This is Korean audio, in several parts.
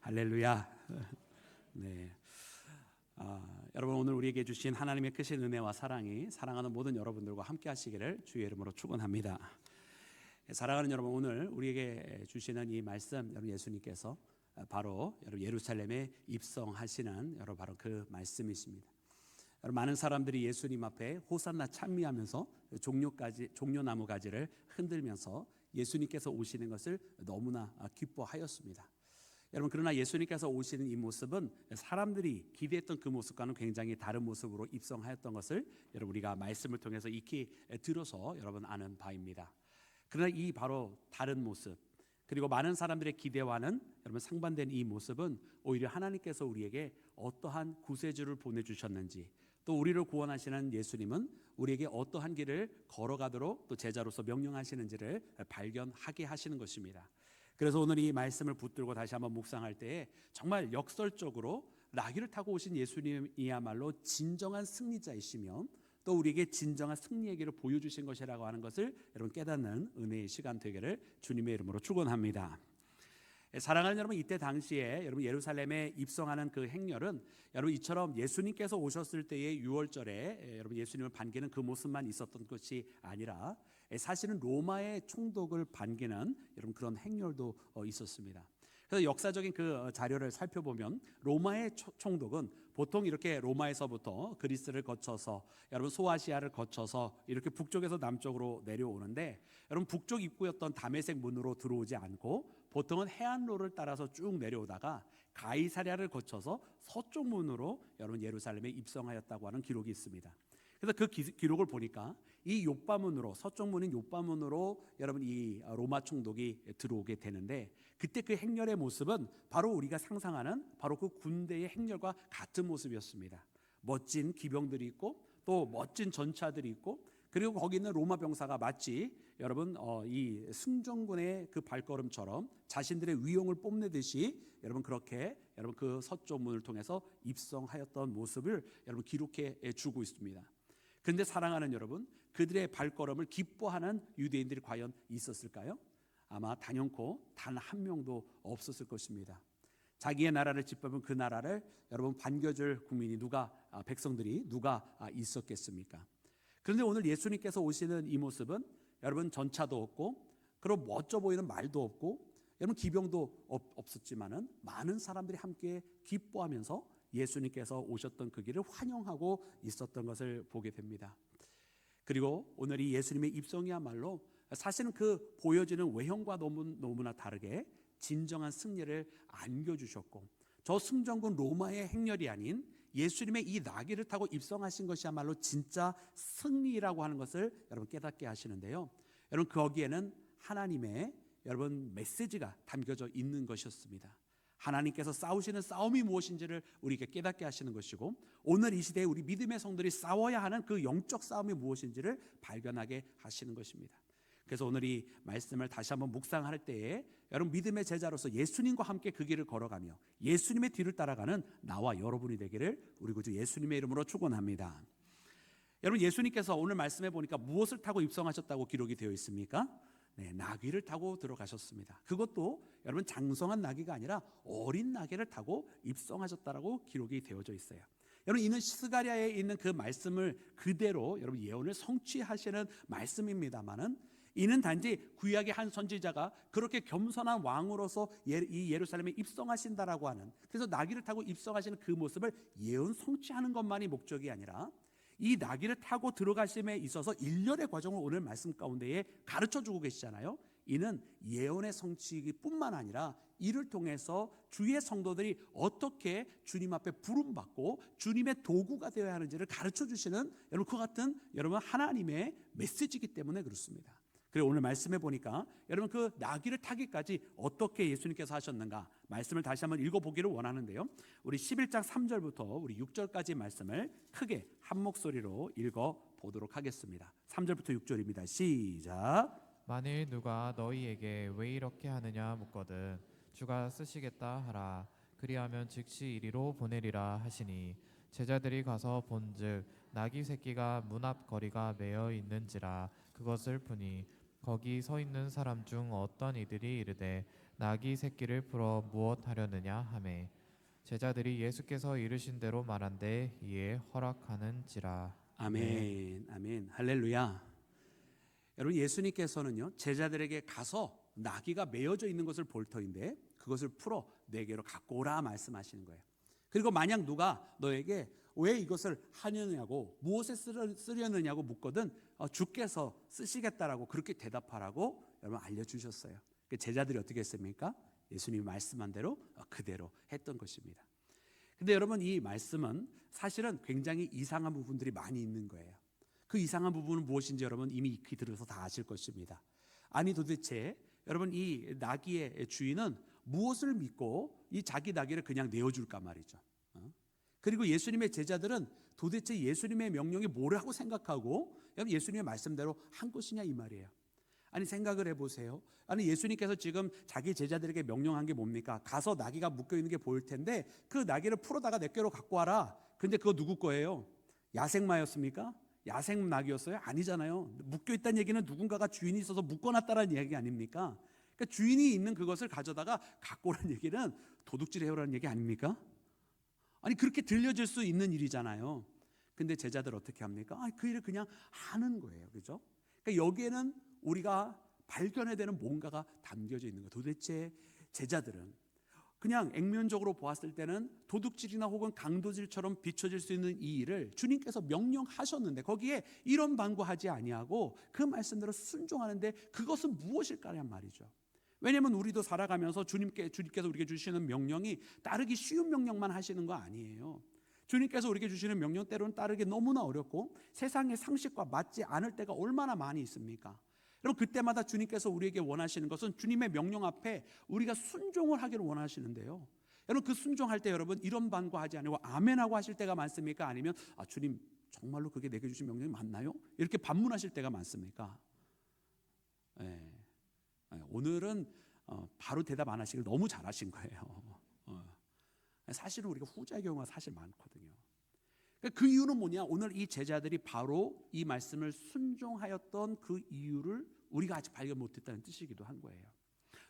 할렐루야. 네. 여러분 오늘 우리에게 주신 하나님의 크신 은혜와 사랑이 사랑하는 모든 여러분들과 함께 하시기를 주의 이름으로 축원합니다. 사랑하는 여러분, 오늘 우리에게 주시는 이 말씀, 여러분 예수님께서 바로 여러분 예루살렘에 입성하시는 여러분 바로 그 말씀이십니다. 여러분 많은 사람들이 예수님 앞에 호산나 찬미하면서 종려나무 가지를 흔들면서 예수님께서 오시는 것을 너무나 기뻐하였습니다. 여러분 그러나 예수님께서 오시는 이 모습은 사람들이 기대했던 그 모습과는 굉장히 다른 모습으로 입성하였던 것을 여러분 우리가 말씀을 통해서 익히 들어서 여러분 아는 바입니다. 그러나 이 바로 다른 모습, 그리고 많은 사람들의 기대와는 여러분 상반된 이 모습은 오히려 하나님께서 우리에게 어떠한 구세주를 보내주셨는지, 또 우리를 구원하시는 예수님은 우리에게 어떠한 길을 걸어가도록 또 제자로서 명령하시는지를 발견하게 하시는 것입니다. 그래서 오늘 이 말씀을 붙들고 다시 한번 묵상할 때에 정말 역설적으로 나귀를 타고 오신 예수님이야말로 진정한 승리자이시며 또 우리에게 진정한 승리의 길을 보여주신 것이라고 하는 것을 여러분 깨닫는 은혜의 시간 되기를 주님의 이름으로 축원합니다. 사랑하는 여러분, 이때 당시에 여러분 예루살렘에 입성하는 그 행렬은 여러분 이처럼 예수님께서 오셨을 때의 유월절에 여러분 예수님을 반기는 그 모습만 있었던 것이 아니라 사실은 로마의 총독을 반기는 여러분 그런 행렬도 있었습니다. 그래서 역사적인 그 자료를 살펴보면 로마의 총독은 보통 이렇게 로마에서부터 그리스를 거쳐서 여러분 소아시아를 거쳐서 이렇게 북쪽에서 남쪽으로 내려오는데, 여러분 북쪽 입구였던 다메섹 문으로 들어오지 않고 보통은 해안로를 따라서 쭉 내려오다가 가이사랴를 거쳐서 서쪽 문으로 여러분 예루살렘에 입성하였다고 하는 기록이 있습니다. 그래서 그 기록을 보니까 이 욥바문으로, 서쪽 문인 욥바문으로 여러분 이 로마 총독이 들어오게 되는데, 그때 그 행렬의 모습은 바로 우리가 상상하는 바로 그 군대의 행렬과 같은 모습이었습니다. 멋진 기병들이 있고 또 멋진 전차들이 있고, 그리고 거기 있는 로마 병사가 마치 여러분 이 승전군의 그 발걸음처럼 자신들의 위용을 뽐내듯이 여러분 그렇게 여러분 그 서쪽 문을 통해서 입성하였던 모습을 여러분 기록해 주고 있습니다. 그런데 사랑하는 여러분, 그들의 발걸음을 기뻐하는 유대인들이 과연 있었을까요? 아마 단연코 단 한 명도 없었을 것입니다. 자기의 나라를 짓밟은 그 나라를 여러분 반겨줄 국민이 백성들이 누가 있었겠습니까? 그런데 오늘 예수님께서 오시는 이 모습은 여러분 전차도 없고, 그리고 멋져 보이는 말도 없고, 여러분 기병도 없었지만은 많은 사람들이 함께 기뻐하면서 예수님께서 오셨던 그 길을 환영하고 있었던 것을 보게 됩니다. 그리고 오늘 이 예수님의 입성이야말로 사실은 그 보여지는 외형과 너무나 다르게 진정한 승리를 안겨주셨고, 저 승전군 로마의 행렬이 아닌 예수님의 이 나귀를 타고 입성하신 것이야말로 진짜 승리라고 하는 것을 여러분 깨닫게 하시는데요. 여러분 거기에는 하나님의 여러분 메시지가 담겨져 있는 것이었습니다. 하나님께서 싸우시는 싸움이 무엇인지를 우리에게 깨닫게 하시는 것이고, 오늘 이 시대에 우리 믿음의 성들이 싸워야 하는 그 영적 싸움이 무엇인지를 발견하게 하시는 것입니다. 그래서 오늘 이 말씀을 다시 한번 묵상할 때에 여러분 믿음의 제자로서 예수님과 함께 그 길을 걸어가며 예수님의 뒤를 따라가는 나와 여러분이 되기를 우리 구주 예수님의 이름으로 축원합니다. 여러분 예수님께서 오늘 말씀해 보니까 무엇을 타고 입성하셨다고 기록이 되어 있습니까? 네, 나귀를 타고 들어가셨습니다. 그것도 여러분 장성한 나귀가 아니라 어린 나귀를 타고 입성하셨다라고 기록이 되어져 있어요. 여러분 이는 스가랴에 있는 그 말씀을 그대로 여러분 예언을 성취하시는 말씀입니다만은, 이는 단지 구약의 한 선지자가 그렇게 겸손한 왕으로서 이 예루살렘에 입성하신다라고 하는, 그래서 나귀를 타고 입성하시는 그 모습을 예언 성취하는 것만이 목적이 아니라 이 나귀를 타고 들어가심에 있어서 일련의 과정을 오늘 말씀 가운데에 가르쳐주고 계시잖아요. 이는 예언의 성취뿐만 아니라 이를 통해서 주의 성도들이 어떻게 주님 앞에 부름받고 주님의 도구가 되어야 하는지를 가르쳐주시는 여러분 그 같은 여러분 하나님의 메시지이기 때문에 그렇습니다. 그리고 오늘 말씀해 보니까 여러분 그 나귀를 타기까지 어떻게 예수님께서 하셨는가 말씀을 다시 한번 읽어보기를 원하는데요. 우리 11장 3절부터 우리 6절까지 말씀을 크게 한 목소리로 읽어보도록 하겠습니다. 3절부터 6절입니다. 시작. 만일 누가 너희에게 왜 이렇게 하느냐 묻거든 주가 쓰시겠다 하라. 그리하면 즉시 이리로 보내리라 하시니, 제자들이 가서 본즉 나귀 새끼가 문 앞 거리가 매어 있는지라. 그것을 보니 거기 서 있는 사람 중 어떤 이들이 이르되 나귀 새끼를 풀어 무엇 하려느냐 하매 제자들이 예수께서 이르신 대로 말한데 이에 허락하는지라. 아멘, 아멘, 할렐루야. 여러분, 예수님께서는요 제자들에게 가서 나귀가 메어져 있는 것을 볼 터인데 그것을 풀어 내게로 갖고 오라 말씀하시는 거예요. 그리고 만약 누가 너에게 왜 이것을 하느냐고 무엇에 쓰려느냐고 묻거든 주께서 쓰시겠다라고 그렇게 대답하라고 여러분 알려주셨어요. 제자들이 어떻게 했습니까? 예수님이 말씀한 대로 그대로 했던 것입니다. 근데 여러분, 이 말씀은 사실은 굉장히 이상한 부분들이 많이 있는 거예요. 그 이상한 부분은 무엇인지 여러분 이미 익히 들어서 다 아실 것입니다. 아니 도대체 여러분, 이 나귀의 주인은 무엇을 믿고 이 자기 나귀를 그냥 내어줄까 말이죠. 그리고 예수님의 제자들은 도대체 예수님의 명령이 뭐라고 생각하고 여러분 예수님의 말씀대로 한 것이냐 이 말이에요. 아니 생각을 해보세요. 아니 예수님께서 지금 자기 제자들에게 명령한 게 뭡니까? 가서 나귀가 묶여있는 게 보일 텐데 그 나귀를 풀어다가 내게로 갖고 와라. 근데 그거 누구 거예요? 야생마였습니까? 야생 나귀였어요? 아니잖아요. 묶여있다는 얘기는 누군가가 주인이 있어서 묶어놨다라는 얘기 아닙니까? 그러니까 주인이 있는 그것을 가져다가 갖고 오라는 얘기는 도둑질 해오라는 얘기 아닙니까? 아니 그렇게 들려질 수 있는 일이잖아요. 근데 제자들 어떻게 합니까? 그 일을 그냥 하는 거예요. 그죠? 그러니까 여기에는 우리가 발견해야 되는 뭔가가 담겨져 있는 거예요. 도대체 제자들은 그냥 액면적으로 보았을 때는 도둑질이나 혹은 강도질처럼 비춰질 수 있는 이 일을 주님께서 명령하셨는데 거기에 이런 방구하지 아니하고 그 말씀대로 순종하는데 그것은 무엇일까란 말이죠. 왜냐하면 우리도 살아가면서 주님께서 우리에게 주시는 명령이 따르기 쉬운 명령만 하시는 거 아니에요. 주님께서 우리에게 주시는 명령 때로는 따르기 너무나 어렵고 세상의 상식과 맞지 않을 때가 얼마나 많이 있습니까? 여러분 그때마다 주님께서 우리에게 원하시는 것은 주님의 명령 앞에 우리가 순종을 하기를 원하시는데요. 여러분 그 순종할 때 여러분 이런 반구하지 않고 아멘하고 하실 때가 많습니까? 아니면 주님 정말로 그게 내게 주신 명령이 맞나요? 이렇게 반문하실 때가 많습니까? 네. 오늘은 바로 대답 안 하시길 너무 잘하신 거예요. 사실은 우리가 후자의 경우가 사실 많거든요. 그 이유는 뭐냐? 오늘 이 제자들이 바로 이 말씀을 순종하였던 그 이유를 우리가 아직 발견 못했다는 뜻이기도 한 거예요.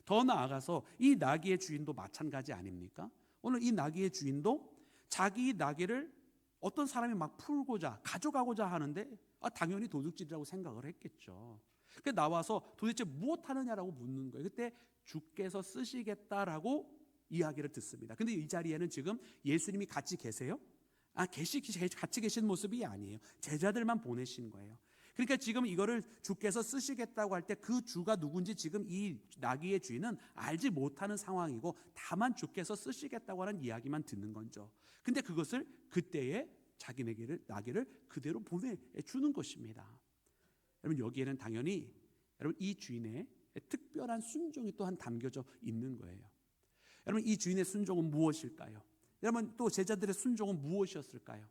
더 나아가서 이 나귀의 주인도 마찬가지 아닙니까? 오늘 이 나귀의 주인도 자기 나귀를 어떤 사람이 막 풀고자 가져가고자 하는데 당연히 도둑질이라고 생각을 했겠죠. 그 나와서 도대체 무엇 하느냐라고 묻는 거예요. 그때 주께서 쓰시겠다라고 이야기를 듣습니다. 근데 이 자리에는 지금 예수님이 같이 계세요? 같이 계신 모습이 아니에요. 제자들만 보내신 거예요. 그러니까 지금 이거를 주께서 쓰시겠다고 할 때 그 주가 누군지 지금 이 나귀의 주인은 알지 못하는 상황이고 다만 주께서 쓰시겠다고 하는 이야기만 듣는 거죠. 근데 그것을 그때에 자기 나귀를 그대로 보내주는 것입니다. 여러분 여기에는 당연히 여러분 이 주인의 특별한 순종이 또한 담겨져 있는 거예요. 여러분 이 주인의 순종은 무엇일까요? 여러분 또 제자들의 순종은 무엇이었을까요?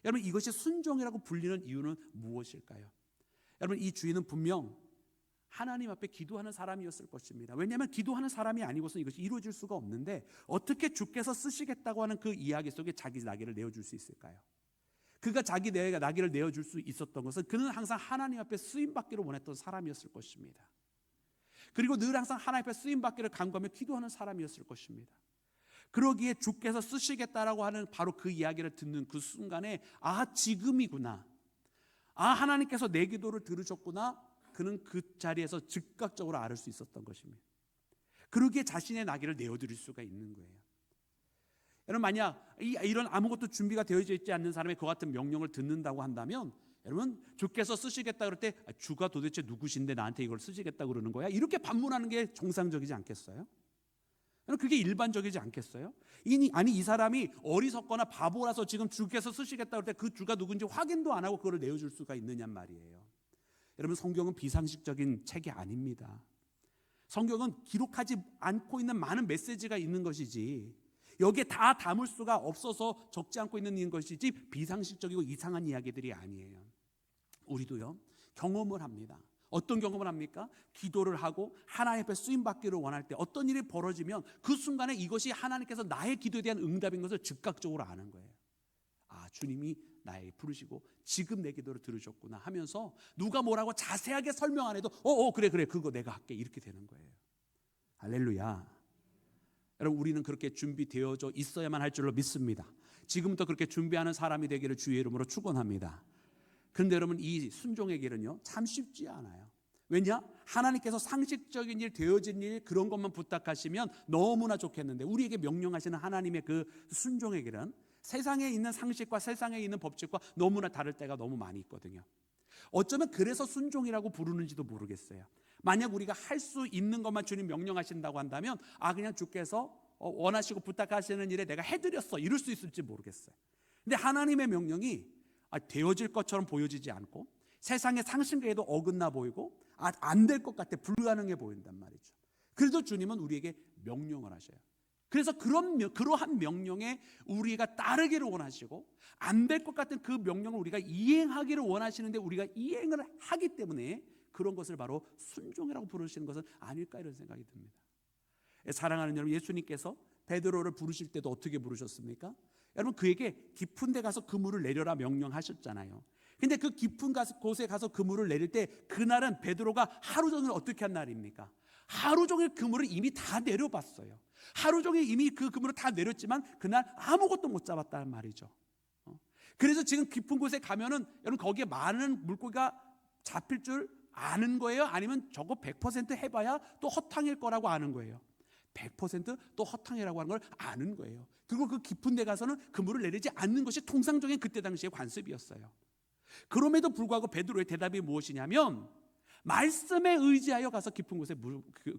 여러분 이것이 순종이라고 불리는 이유는 무엇일까요? 여러분 이 주인은 분명 하나님 앞에 기도하는 사람이었을 것입니다. 왜냐하면 기도하는 사람이 아니고서는 이것이 이루어질 수가 없는데 어떻게 주께서 쓰시겠다고 하는 그 이야기 속에 자기 나귀를 내어줄 수 있을까요? 그가 자기 나귀를 내어줄 수 있었던 것은 그는 항상 하나님 앞에 쓰임받기를 원했던 사람이었을 것입니다. 그리고 늘 항상 하나님 앞에 쓰임받기를 간구하며 기도하는 사람이었을 것입니다. 그러기에 주께서 쓰시겠다라고 하는 바로 그 이야기를 듣는 그 순간에 지금이구나. 하나님께서 내 기도를 들으셨구나. 그는 그 자리에서 즉각적으로 알을 수 있었던 것입니다. 그러기에 자신의 나귀를 내어드릴 수가 있는 거예요. 여러분 만약 이런 아무것도 준비가 되어져 있지 않는 사람이 그 같은 명령을 듣는다고 한다면 여러분 주께서 쓰시겠다 그럴 때 주가 도대체 누구신데 나한테 이걸 쓰시겠다 그러는 거야? 이렇게 반문하는 게 정상적이지 않겠어요? 그게 일반적이지 않겠어요? 이 사람이 어리석거나 바보라서 지금 주께서 쓰시겠다 그럴 때 그 주가 누군지 확인도 안 하고 그걸 내어줄 수가 있느냔 말이에요. 여러분 성경은 비상식적인 책이 아닙니다. 성경은 기록하지 않고 있는 많은 메시지가 있는 것이지 여기에 다 담을 수가 없어서 적지 않고 있는 것이지 비상식적이고 이상한 이야기들이 아니에요. 우리도요 경험을 합니다. 어떤 경험을 합니까? 기도를 하고 하나님 앞에 쓰임받기를 원할 때 어떤 일이 벌어지면 그 순간에 이것이 하나님께서 나의 기도에 대한 응답인 것을 즉각적으로 아는 거예요. 주님이 나에게 부르시고 지금 내 기도를 들으셨구나 하면서 누가 뭐라고 자세하게 설명 안 해도 그래 그거 내가 할게 이렇게 되는 거예요. 할렐루야. 여러분, 우리는 그렇게 준비되어져 있어야만 할 줄로 믿습니다. 지금부터 그렇게 준비하는 사람이 되기를 주의 이름으로 축원합니다. 그런데 여러분, 이 순종의 길은요 참 쉽지 않아요. 왜냐? 하나님께서 상식적인 일, 되어진 일 그런 것만 부탁하시면 너무나 좋겠는데, 우리에게 명령하시는 하나님의 그 순종의 길은 세상에 있는 상식과 세상에 있는 법칙과 너무나 다를 때가 너무 많이 있거든요. 어쩌면 그래서 순종이라고 부르는지도 모르겠어요. 만약 우리가 할 수 있는 것만 주님 명령하신다고 한다면 그냥 주께서 원하시고 부탁하시는 일에 내가 해드렸어 이럴 수 있을지 모르겠어요. 근데 하나님의 명령이 되어질 것처럼 보여지지 않고 세상의 상식에도 어긋나 보이고 안 될 것 같아 불가능해 보인단 말이죠. 그래도 주님은 우리에게 명령을 하셔요. 그래서 그러한 명령에 우리가 따르기를 원하시고 안 될 것 같은 그 명령을 우리가 이행하기를 원하시는데 우리가 이행을 하기 때문에 그런 것을 바로 순종이라고 부르시는 것은 아닐까 이런 생각이 듭니다. 사랑하는 여러분, 예수님께서 베드로를 부르실 때도 어떻게 부르셨습니까? 여러분, 그에게 깊은 데 가서 그물을 내려라 명령하셨잖아요. 근데 그 깊은 곳에 가서 그물을 내릴 때 그날은 베드로가 하루 종일 어떻게 한 날입니까? 하루 종일 그물을 이미 다 내려봤어요. 하루 종일 이미 그 그물을 다 내렸지만 그날 아무것도 못 잡았다는 말이죠. 그래서 지금 깊은 곳에 가면은 여러분 거기에 많은 물고기가 잡힐 줄 아는 거예요? 아니면 저거 100% 해봐야 또 허탕일 거라고 아는 거예요? 100%또 허탕이라고 하는 걸 아는 거예요. 그리고 그 깊은 데 가서는 그물을 내리지 않는 것이 통상적인 그때 당시의 관습이었어요. 그럼에도 불구하고 베드로의 대답이 무엇이냐면 말씀에 의지하여 가서 깊은 곳에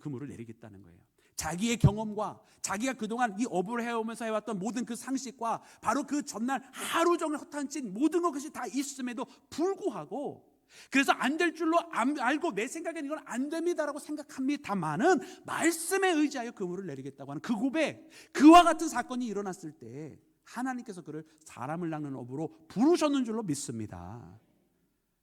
그물을 내리겠다는 거예요. 자기의 경험과 자기가 그동안 이 업을 해오면서 해왔던 모든 그 상식과 바로 그 전날 하루 종일 허탄친 모든 것이 다 있음에도 불구하고, 그래서 안 될 줄로 알고 내 생각에는 이건 안 됩니다라고 생각합니다만은 말씀에 의지하여 그물을 내리겠다고 하는 그 고백, 그와 같은 사건이 일어났을 때 하나님께서 그를 사람을 낚는 업으로 부르셨는 줄로 믿습니다.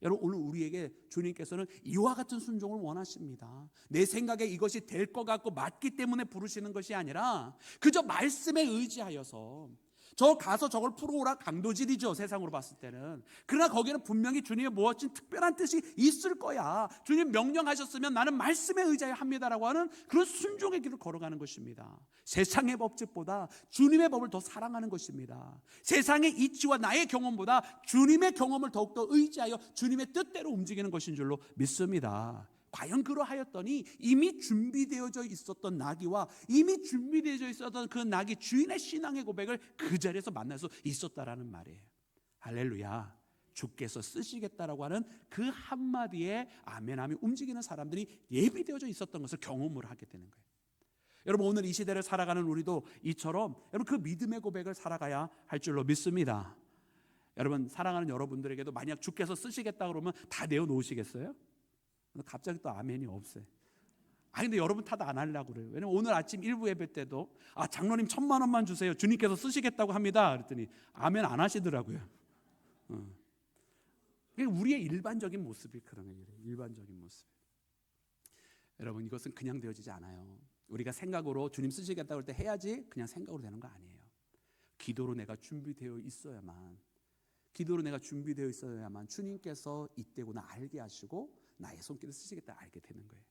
여러분, 오늘 우리에게 주님께서는 이와 같은 순종을 원하십니다. 내 생각에 이것이 될 것 같고 맞기 때문에 부르시는 것이 아니라 그저 말씀에 의지하여서 저 가서 저걸 풀어오라 강도질이죠, 세상으로 봤을 때는. 그러나 거기는 분명히 주님의 무엇인 특별한 뜻이 있을 거야. 주님 명령하셨으면 나는 말씀에 의지하여 합니다라고 하는 그런 순종의 길을 걸어가는 것입니다. 세상의 법칙보다 주님의 법을 더 사랑하는 것입니다. 세상의 이치와 나의 경험보다 주님의 경험을 더욱더 의지하여 주님의 뜻대로 움직이는 것인 줄로 믿습니다. 과연 그러하였더니 이미 준비되어져 있었던 나귀와 이미 준비되어져 있었던 그 나귀 주인의 신앙의 고백을 그 자리에서 만날 수 있었다라는 말이에요. 할렐루야. 주께서 쓰시겠다라고 하는 그 한마디에 아멘하며 움직이는 사람들이 예비되어져 있었던 것을 경험을 하게 되는 거예요. 여러분, 오늘 이 시대를 살아가는 우리도 이처럼 여러분 그 믿음의 고백을 살아가야 할 줄로 믿습니다. 여러분, 사랑하는 여러분들에게도 만약 주께서 쓰시겠다 그러면 다 내어놓으시겠어요? 갑자기 또 아멘이 없어요. 근데 여러분 탓 안 하려고 그래요. 왜냐면 오늘 아침 일부 예배 때도 장로님 1,000만 원만 주세요, 주님께서 쓰시겠다고 합니다 그랬더니 아멘 안 하시더라고요. 우리의 일반적인 모습이 그런 거예요. 일반적인 모습. 여러분, 이것은 그냥 되어지지 않아요. 우리가 생각으로 주님 쓰시겠다고 할 때 해야지 그냥 생각으로 되는 거 아니에요. 기도로 내가 준비되어 있어야만, 주님께서 이때구나 알게 하시고 나의 손길을 쓰시겠다 알게 되는 거예요.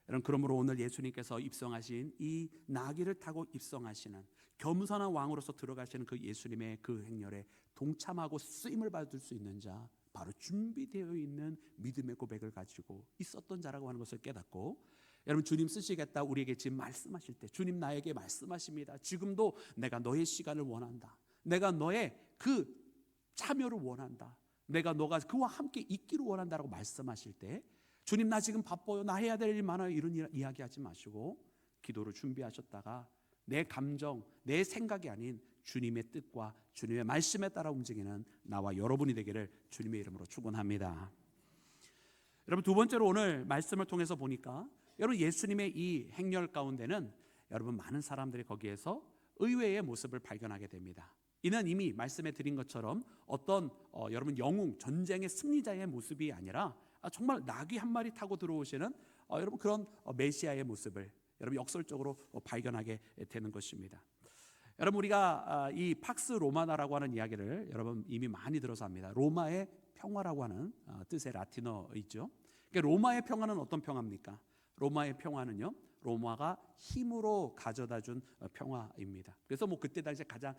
여러분, 그러므로 오늘 예수님께서 입성하신 이 나귀를 타고 입성하시는 겸손한 왕으로서 들어가시는 그 예수님의 그 행렬에 동참하고 쓰임을 받을 수 있는 자, 바로 준비되어 있는 믿음의 고백을 가지고 있었던 자라고 하는 것을 깨닫고, 여러분, 주님 쓰시겠다 우리에게 지금 말씀하실 때 주님 나에게 말씀하십니다. 지금도 내가 너의 시간을 원한다. 내가 너의 그 참여를 원한다. 너가 그와 함께 있기를 원한다라고 말씀하실 때 주님 나 지금 바빠요, 나 해야 될 일 많아요, 이런 이야기하지 마시고 기도를 준비하셨다가 내 감정, 내 생각이 아닌 주님의 뜻과 주님의 말씀에 따라 움직이는 나와 여러분이 되기를 주님의 이름으로 축원합니다. 여러분, 두 번째로 오늘 말씀을 통해서 보니까 여러분 예수님의 이 행렬 가운데는 여러분 많은 사람들이 거기에서 의외의 모습을 발견하게 됩니다. 이는 이미 말씀해 드린 것처럼 어떤 여러분 영웅, 전쟁의 승리자의 모습이 아니라 정말 나귀 한 마리 타고 들어오시는 여러분 그런 메시아의 모습을 여러분 역설적으로 발견하게 되는 것입니다. 여러분, 우리가 이 팍스 로마나라고 하는 이야기를 여러분 이미 많이 들어서 합니다. 로마의 평화라고 하는 뜻의 라틴어이죠. 그러니까 로마의 평화는 어떤 평화입니까? 로마의 평화는요, 로마가 힘으로 가져다준 평화입니다. 그래서 뭐 그때 당시에 가장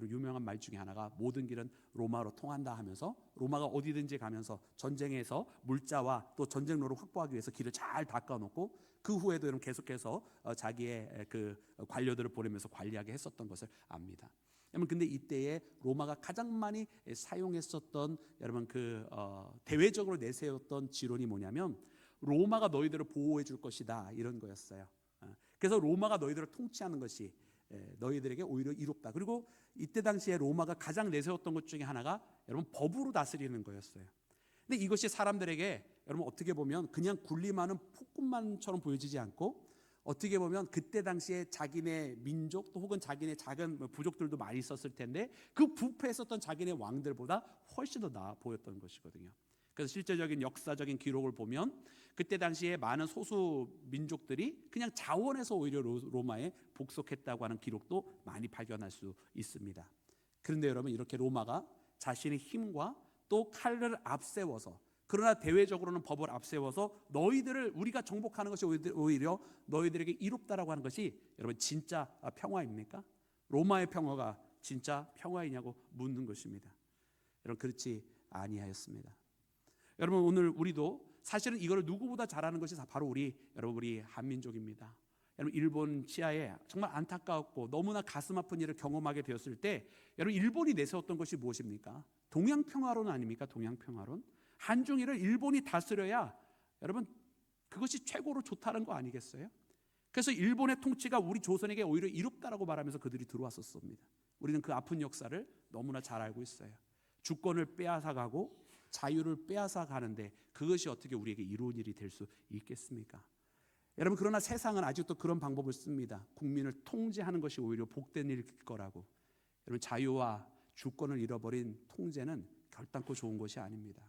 유명한 말 중에 하나가 모든 길은 로마로 통한다 하면서 로마가 어디든지 가면서 전쟁에서 물자와 또 전쟁로를 확보하기 위해서 길을 잘 닦아놓고 그 후에도 여러분 계속해서 자기의 그 관료들을 보내면서 관리하게 했었던 것을 압니다. 여러분 근데 이때에 로마가 가장 많이 사용했었던 여러분 대외적으로 내세웠던 지론이 뭐냐면 로마가 너희들을 보호해 줄 것이다 이런 거였어요. 그래서 로마가 너희들을 통치하는 것이 너희들에게 오히려 이롭다. 그리고 이때 당시에 로마가 가장 내세웠던 것 중에 하나가 여러분 법으로 다스리는 거였어요. 근데 이것이 사람들에게 여러분 어떻게 보면 그냥 군림하는 폭군만처럼 보여지지 않고 어떻게 보면 그때 당시에 자기네 민족 또 혹은 자기네 작은 부족들도 많이 있었을 텐데 그 부패했었던 자기네 왕들보다 훨씬 더 나아 보였던 것이거든요. 그래서 실제적인 역사적인 기록을 보면 그때 당시에 많은 소수 민족들이 그냥 자원해서 오히려 로마에 복속했다고 하는 기록도 많이 발견할 수 있습니다. 그런데 여러분 이렇게 로마가 자신의 힘과 또 칼을 앞세워서 그러나 대외적으로는 법을 앞세워서 너희들을 우리가 정복하는 것이 오히려 너희들에게 이롭다라고 하는 것이 여러분 진짜 평화입니까? 로마의 평화가 진짜 평화이냐고 묻는 것입니다. 여러분 그렇지 아니하였습니다. 여러분 오늘 우리도 사실은 이거를 누구보다 잘하는 것이 바로 우리 한민족입니다. 여러분 일본 치하에 정말 안타까웠고 너무나 가슴 아픈 일을 경험하게 되었을 때 여러분 일본이 내세웠던 것이 무엇입니까? 동양평화론 아닙니까? 동양평화론. 한중일을 일본이 다스려야 여러분 그것이 최고로 좋다는 거 아니겠어요? 그래서 일본의 통치가 우리 조선에게 오히려 이롭다라고 말하면서 그들이 들어왔었습니다. 우리는 그 아픈 역사를 너무나 잘 알고 있어요. 주권을 빼앗아가고 자유를 빼앗아 가는데 그것이 어떻게 우리에게 이로운 일이 될 수 있겠습니까? 여러분 그러나 세상은 아직도 그런 방법을 씁니다. 국민을 통제하는 것이 오히려 복된 일일 거라고. 여러분 자유와 주권을 잃어버린 통제는 결단코 좋은 것이 아닙니다.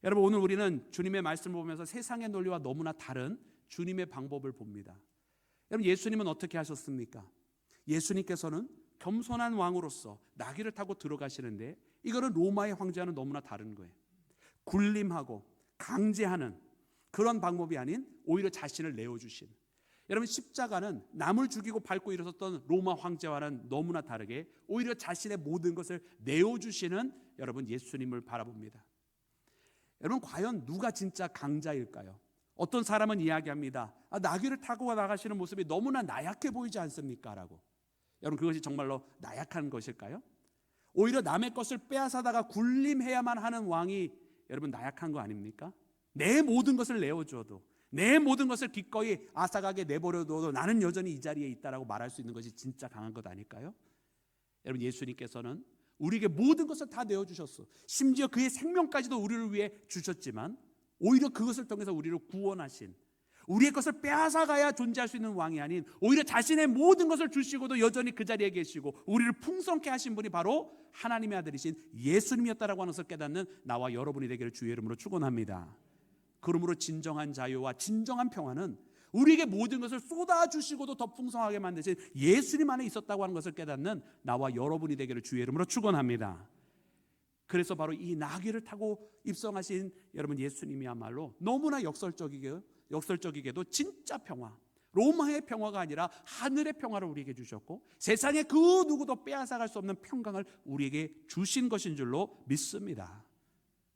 여러분 오늘 우리는 주님의 말씀을 보면서 세상의 논리와 너무나 다른 주님의 방법을 봅니다. 여러분 예수님은 어떻게 하셨습니까? 예수님께서는 겸손한 왕으로서 나귀를 타고 들어가시는데 이거는 로마의 황제와는 너무나 다른 거예요. 군림하고 강제하는 그런 방법이 아닌 오히려 자신을 내어주신. 여러분 십자가는 남을 죽이고 밟고 일어섰던 로마 황제와는 너무나 다르게 오히려 자신의 모든 것을 내어주시는 여러분 예수님을 바라봅니다. 여러분 과연 누가 진짜 강자일까요? 어떤 사람은 이야기합니다. 나귀를 타고 나가시는 모습이 너무나 나약해 보이지 않습니까? 라고. 여러분 그것이 정말로 나약한 것일까요? 오히려 남의 것을 빼앗아다가 군림해야만 하는 왕이 여러분 나약한 거 아닙니까? 내 모든 것을 내어줘도 내 모든 것을 기꺼이 아삭하게 내버려둬도 나는 여전히 이 자리에 있다라고 말할 수 있는 것이 진짜 강한 것 아닐까요? 여러분 예수님께서는 우리에게 모든 것을 다 내어주셨어. 심지어 그의 생명까지도 우리를 위해 주셨지만 오히려 그것을 통해서 우리를 구원하신 우리의 것을 빼앗아가야 존재할 수 있는 왕이 아닌 오히려 자신의 모든 것을 주시고도 여전히 그 자리에 계시고 우리를 풍성케 하신 분이 바로 하나님의 아들이신 예수님이었다라고 하는 것을 깨닫는 나와 여러분이 되기를 주의 이름으로 축원합니다. 그러므로 진정한 자유와 진정한 평화는 우리에게 모든 것을 쏟아주시고도 더 풍성하게 만드신 예수님 안에 있었다고 하는 것을 깨닫는 나와 여러분이 되기를 주의 이름으로 축원합니다. 그래서 바로 이 나귀를 타고 입성하신 여러분 예수님이야말로 너무나 역설적이게도 진짜 평화, 로마의 평화가 아니라 하늘의 평화를 우리에게 주셨고 세상의 그 누구도 빼앗아갈 수 없는 평강을 우리에게 주신 것인 줄로 믿습니다.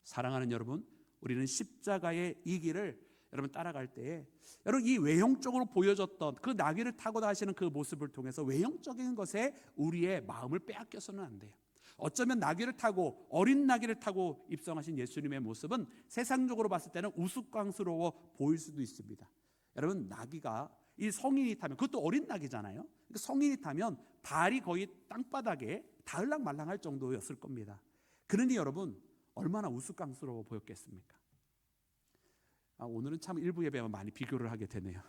사랑하는 여러분, 우리는 십자가의 이 길을 여러분 따라갈 때에 여러분 이 외형적으로 보여졌던 그 나귀를 타고 다니시는 그 모습을 통해서 외형적인 것에 우리의 마음을 빼앗겨서는 안 돼요. 어쩌면 나귀를 타고 어린 나귀를 타고 입성하신 예수님의 모습은 세상적으로 봤을 때는 우스꽝스러워 보일 수도 있습니다. 여러분 나귀가 이 성인이 타면 그것도 어린 나귀잖아요. 그러니까 성인이 타면 발이 거의 땅바닥에 닿을랑 말랑할 정도였을 겁니다. 그러니 여러분 얼마나 우스꽝스러워 보였겠습니까? 오늘은 참 일부 예배와 많이 비교를 하게 되네요.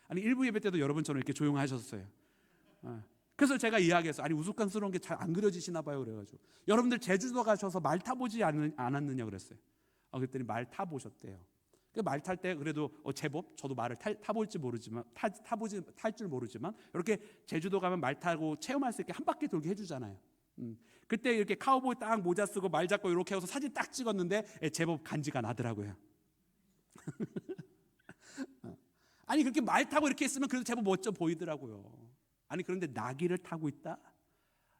아니 일부 예배 때도 여러분처럼 이렇게 조용하셨어요. 그래서 제가 이야기했어요. 아니 우스꽝스러운 게 잘 안 그려지시나 봐요. 그래가지고 여러분들 제주도 가셔서 말 타보지 않았느냐 그랬어요. 그랬더니 말 타보셨대요. 말 탈 때 그래도 제법 저도 말을 탈 줄 모르지만 이렇게 제주도 가면 말 타고 체험할 수 있게 한 바퀴 돌게 해주잖아요. 그때 이렇게 카우보이 딱 모자 쓰고 말 잡고 이렇게 해서 사진 딱 찍었는데 제법 간지가 나더라고요. 아니 그렇게 말 타고 이렇게 있으면 그래도 제법 멋져 보이더라고요. 아니 그런데 나귀를 타고 있다?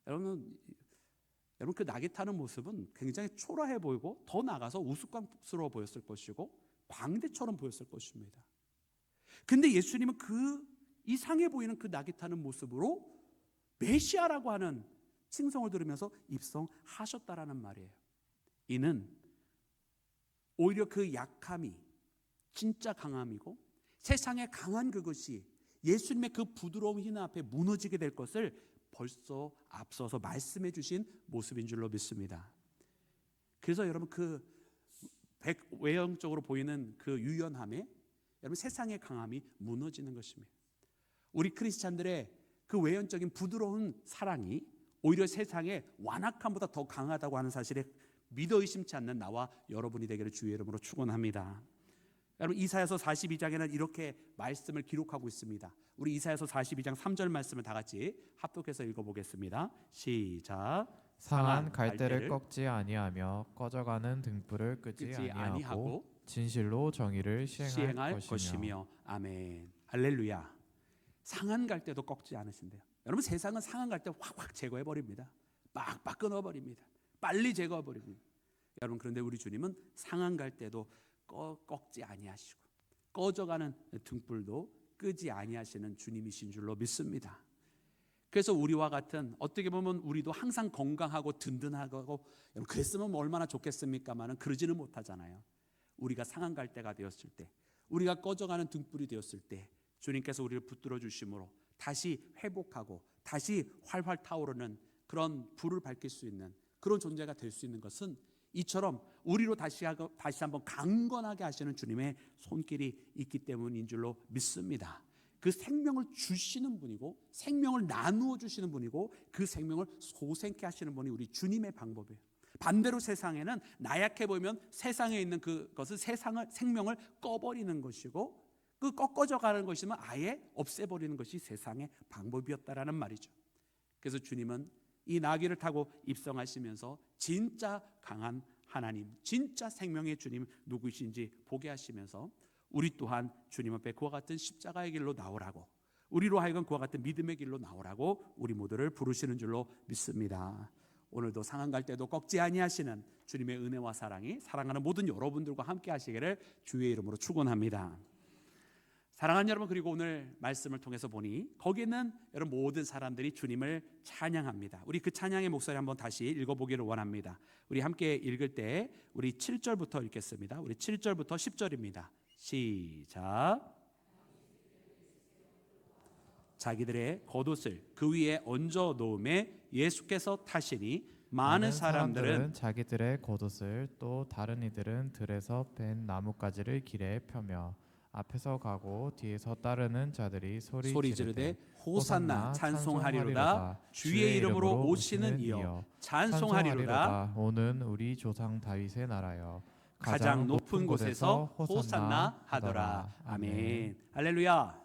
여러분 그 나귀 타는 모습은 굉장히 초라해 보이고 더 나아가서 우스꽝스러워 보였을 것이고 광대처럼 보였을 것입니다. 근데 예수님은 그 이상해 보이는 그 나귀 타는 모습으로 메시아라고 하는 칭송을 들으면서 입성하셨다라는 말이에요. 이는 오히려 그 약함이 진짜 강함이고 세상의 강한 그것이 예수님의 그 부드러운 희나 앞에 무너지게 될 것을 벌써 앞서서 말씀해 주신 모습인 줄로 믿습니다. 그래서 여러분 그 외형적으로 보이는 그 유연함에 여러분 세상의 강함이 무너지는 것입니다. 우리 크리스찬들의 그 외형적인 부드러운 사랑이 오히려 세상의 완악함보다 더 강하다고 하는 사실에 믿어 의심치 않는 나와 여러분이 되기를 주의 이름으로 축원합니다. 여러분 이사야서 42장에는 이렇게 말씀을 기록하고 있습니다. 우리 이사야서 42장 3절 말씀을 다 같이 합독해서 읽어보겠습니다. 시작. 상한 갈대를 꺾지 아니하며 꺼져가는 등불을 끄지 아니하고 진실로 정의를 시행할 것이며. 아멘. 할렐루야. 상한 갈대도 꺾지 않으신대요. 여러분 세상은 상한 갈대 확확 제거해 버립니다. 빡빡 끊어 버립니다. 빨리 제거해 버립니다. 여러분 그런데 우리 주님은 상한 갈대도 꺾지 아니하시고 꺼져가는 등불도 끄지 아니하시는 주님이신 줄로 믿습니다. 그래서 우리와 같은 어떻게 보면 우리도 항상 건강하고 든든하고 그랬으면 얼마나 좋겠습니까마는 그러지는 못하잖아요. 우리가 상한 갈대가 되었을 때, 우리가 꺼져가는 등불이 되었을 때 주님께서 우리를 붙들어 주심으로 다시 회복하고 다시 활활 타오르는 그런 불을 밝힐 수 있는 그런 존재가 될 수 있는 것은 이처럼 우리로 다시 한번 강건하게 하시는 주님의 손길이 있기 때문인 줄로 믿습니다. 그 생명을 주시는 분이고 생명을 나누어 주시는 분이고 그 생명을 소생케 하시는 분이 우리 주님의 방법이에요. 반대로 세상에는 나약해 보이면 세상에 있는 그것은 생명을 꺼버리는 것이고 그 꺾어져 가는 것이면 아예 없애버리는 것이 세상의 방법이었다라는 말이죠. 그래서 주님은 이 나귀를 타고 입성하시면서 진짜 강한 하나님, 진짜 생명의 주님 누구이신지 보게 하시면서 우리 또한 주님 앞에 그와 같은 십자가의 길로 나오라고, 우리로 하여금 그와 같은 믿음의 길로 나오라고 우리 모두를 부르시는 줄로 믿습니다. 오늘도 상한 갈대도 꺾지 아니하시는 주님의 은혜와 사랑이 사랑하는 모든 여러분들과 함께 하시기를 주의 이름으로 축원합니다. 사랑하는 여러분, 그리고 오늘 말씀을 통해서 보니 거기에 있는 여러분 모든 사람들이 주님을 찬양합니다. 우리 그 찬양의 목소리 한번 다시 읽어보기를 원합니다. 우리 함께 읽을 때 우리 7절부터 읽겠습니다. 우리 7절부터 10절입니다. 시작. 자기들의 겉옷을 그 위에 얹어 놓음에 예수께서 타시니 많은 사람들은 자기들의 겉옷을 또 다른 이들은 들에서 벤 나뭇가지를 길에 펴며 앞에서 가고 뒤에서 따르는 자들이 소리 지르되 호산나 찬송하리로다. 주의 이름으로 오시는 이여 찬송하리로다. 오는 우리 조상 다윗의 나라여 가장 높은 곳에서 호산나 하더라. 아멘. 할렐루야.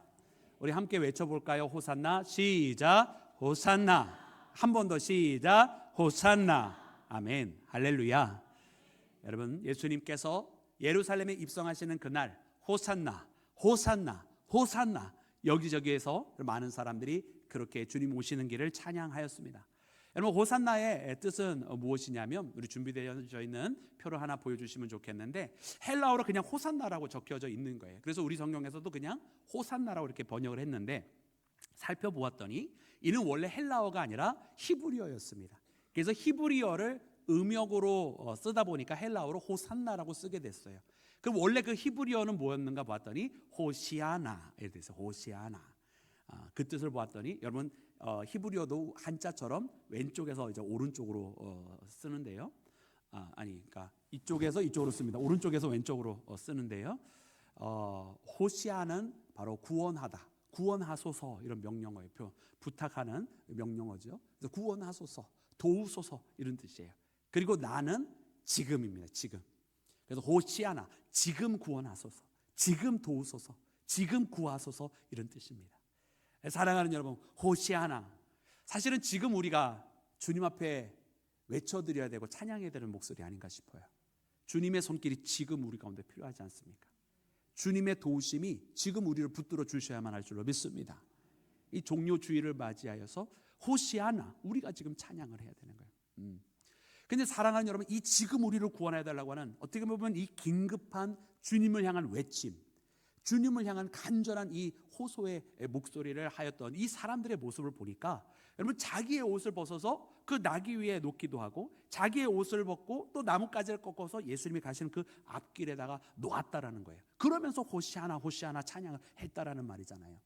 우리 함께 외쳐볼까요? 호산나. 시작. 호산나. 한 번 더 시작. 호산나. 아멘. 할렐루야. 여러분 예수님께서 예루살렘에 입성하시는 그날 호산나, 호산나, 호산나 여기저기에서 많은 사람들이 그렇게 주님 오시는 길을 찬양하였습니다. 여러분 호산나의 뜻은 무엇이냐면 우리 준비되어 있는 표를 하나 보여주시면 좋겠는데 헬라어로 그냥 호산나라고 적혀져 있는 거예요. 그래서 우리 성경에서도 그냥 호산나라고 이렇게 번역을 했는데 살펴보았더니 이는 원래 헬라어가 아니라 히브리어였습니다. 그래서 히브리어를 음역으로 쓰다 보니까 헬라어로 호산나라고 쓰게 됐어요. 그럼 원래 그 히브리어는 뭐였는가 봤더니 호시아나 이렇게 돼서 호시아나 그 뜻을 보았더니 여러분 히브리어도 한자처럼 왼쪽에서 이제 오른쪽으로 쓰는데요. 그러니까 이쪽에서 이쪽으로 씁니다. 오른쪽에서 왼쪽으로 쓰는데요. 호시아는 바로 구원하다, 구원하소서 이런 명령어예요. 부탁하는 명령어죠. 그래서 구원하소서, 도우소서 이런 뜻이에요. 그리고 나는 지금입니다. 지금. 그래서 호시아나 지금 구원하소서, 지금 도우소서, 지금 구하소서 이런 뜻입니다. 사랑하는 여러분, 호시아나 사실은 지금 우리가 주님 앞에 외쳐드려야 되고 찬양해야 되는 목소리 아닌가 싶어요. 주님의 손길이 지금 우리 가운데 필요하지 않습니까? 주님의 도우심이 지금 우리를 붙들어 주셔야만 할 줄로 믿습니다. 이 종료 주일을 맞이하여서 호시아나, 우리가 지금 찬양을 해야 되는 거예요. 근데 사랑하는 여러분, 이 지금 우리를 구원해 달라고 하는, 어떻게 보면 이 긴급한 주님을 향한 외침, 주님을 향한 간절한 이 호소의 목소리를 하였던 이 사람들의 모습을 보니까, 여러분, 자기의 옷을 벗어서 그 나귀 위에 놓기도 하고, 자기의 옷을 벗고 또 나뭇가지를 꺾어서 예수님이 가시는 그 앞길에다가 놓았다라는 거예요. 그러면서 호시아나 호시아나 찬양을 했다라는 말이잖아요.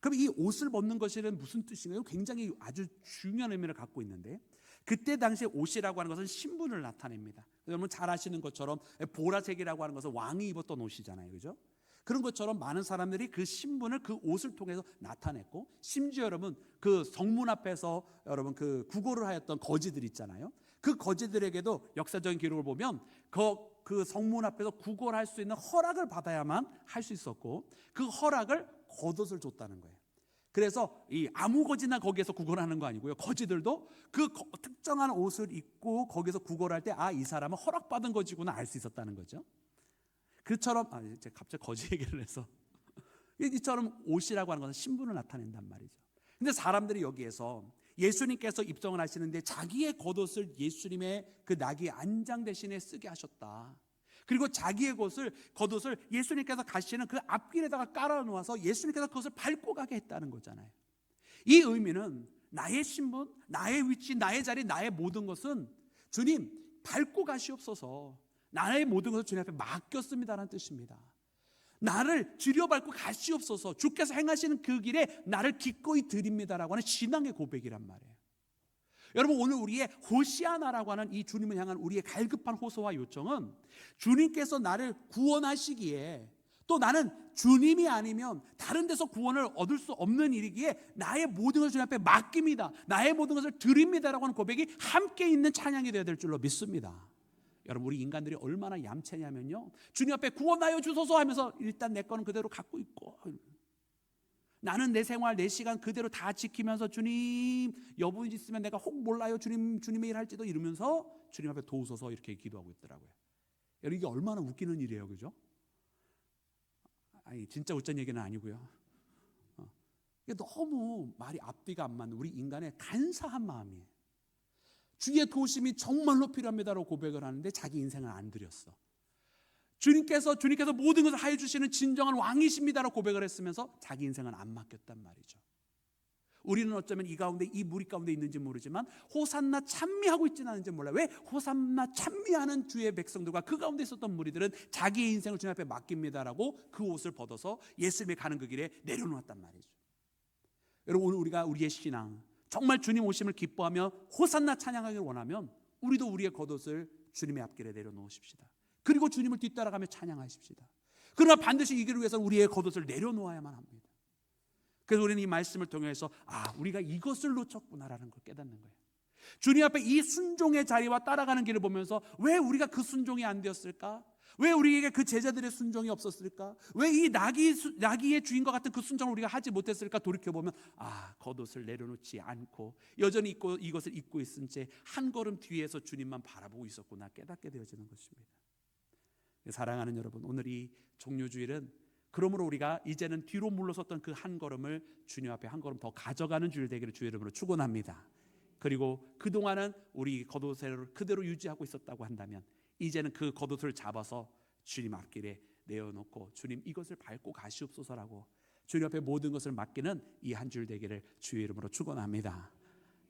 그럼 이 옷을 벗는 것이란 무슨 뜻인가요? 굉장히 아주 중요한 의미를 갖고 있는데, 그때 당시에 옷이라고 하는 것은 신분을 나타냅니다. 여러분 잘 아시는 것처럼 보라색이라고 하는 것은 왕이 입었던 옷이잖아요, 그죠? 그런 것처럼 많은 사람들이 그 신분을 그 옷을 통해서 나타냈고, 심지어 여러분 그 성문 앞에서 여러분 그 구걸을 하였던 거지들 있잖아요. 그 거지들에게도 역사적인 기록을 보면 그 성문 앞에서 구걸할 수 있는 허락을 받아야만 할 수 있었고, 그 허락을 겉옷을 줬다는 거예요. 그래서 이 아무 거지나 거기에서 구걸하는 거 아니고요, 거지들도 그 특정한 옷을 입고 거기서 구걸할 때 이 사람은 허락받은 거지구나 알 수 있었다는 거죠. 그처럼 이제 갑자기 거지 얘기를 해서 이처럼 옷이라고 하는 것은 신분을 나타낸단 말이죠. 근데 사람들이 여기에서 예수님께서 입성을 하시는데 자기의 겉옷을 예수님의 그 나귀 안장 대신에 쓰게 하셨다. 그리고 자기의 겉옷을 예수님께서 가시는 그 앞길에다가 깔아 놓아서 예수님께서 그것을 밟고 가게 했다는 거잖아요. 이 의미는 나의 신분, 나의 위치, 나의 자리, 나의 모든 것은 주님 밟고 가시옵소서, 나의 모든 것을 주님 앞에 맡겼습니다라는 뜻입니다. 나를 들여밟고 가시옵소서, 주께서 행하시는 그 길에 나를 기꺼이 드립니다라고 하는 신앙의 고백이란 말이에요. 여러분, 오늘 우리의 호시아나라고 하는 이 주님을 향한 우리의 갈급한 호소와 요청은, 주님께서 나를 구원하시기에, 또 나는 주님이 아니면 다른 데서 구원을 얻을 수 없는 일이기에 나의 모든 것을 주님 앞에 맡깁니다, 나의 모든 것을 드립니다라고 하는 고백이 함께 있는 찬양이 되어야 될 줄로 믿습니다. 여러분, 우리 인간들이 얼마나 얌체냐면요, 주님 앞에 구원하여 주소서 하면서 일단 내 거는 그대로 갖고 있고, 나는 내 생활 내 시간 그대로 다 지키면서 주님 여분 있으면 내가 혹 몰라요, 주님의 일 할지도, 이러면서 주님 앞에 도우소서 이렇게 기도하고 있더라고요. 여러분, 이게 얼마나 웃기는 일이에요, 그죠? 아니 진짜 웃자는 얘기는 아니고요. 이게 너무 말이 앞뒤가 안 맞는 우리 인간의 간사한 마음이에요. 주의 도우심이 정말로 필요합니다라고 고백을 하는데 자기 인생을 안 드렸어. 주님께서 모든 것을 하여 주시는 진정한 왕이십니다라고 고백을 했으면서 자기 인생은 안 맡겼단 말이죠. 우리는 어쩌면 이 가운데, 이 무리 가운데 있는지 모르지만 호산나 찬미하고 있지는 않은지 몰라요. 왜? 호산나 찬미하는 주의 백성들과 그 가운데 있었던 무리들은 자기의 인생을 주님 앞에 맡깁니다라고 그 옷을 벗어서 예수님이 가는 그 길에 내려놓았단 말이죠. 여러분, 오늘 우리가 우리의 신앙, 정말 주님 오심을 기뻐하며 호산나 찬양하기를 원하면 우리도 우리의 겉옷을 주님의 앞길에 내려놓으십시다. 그리고 주님을 뒤따라가며 찬양하십시다. 그러나 반드시 이 길을 위해서 우리의 겉옷을 내려놓아야만 합니다. 그래서 우리는 이 말씀을 통해서 우리가 이것을 놓쳤구나라는 걸 깨닫는 거예요. 주님 앞에 이 순종의 자리와 따라가는 길을 보면서 왜 우리가 그 순종이 안 되었을까? 왜 우리에게 그 제자들의 순종이 없었을까? 왜 이 나귀의 주인과 같은 그 순종을 우리가 하지 못했을까? 돌이켜보면 겉옷을 내려놓지 않고 여전히 이것을 입고 있은 채 한 걸음 뒤에서 주님만 바라보고 있었구나 깨닫게 되어지는 것입니다. 사랑하는 여러분, 오늘 이 종료주일은 그러므로 우리가 이제는 뒤로 물러섰던 그 한 걸음을 주님 앞에 한 걸음 더 가져가는 주일 되기를 주의 이름으로 축원합니다. 그리고 그동안은 우리 겉옷을 그대로 유지하고 있었다고 한다면 이제는 그 겉옷을 잡아서 주님 앞길에 내어놓고 주님 이것을 밟고 가시옵소서라고 주님 앞에 모든 것을 맡기는 이 한 주일 되기를 주의 이름으로 축원합니다.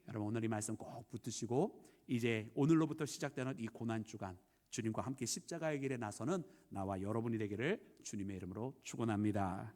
여러분, 오늘 이 말씀 꼭 붙드시고 이제 오늘로부터 시작되는 이 고난주간 주님과 함께 십자가의 길에 나서는 나와 여러분이 되기를 주님의 이름으로 축원합니다.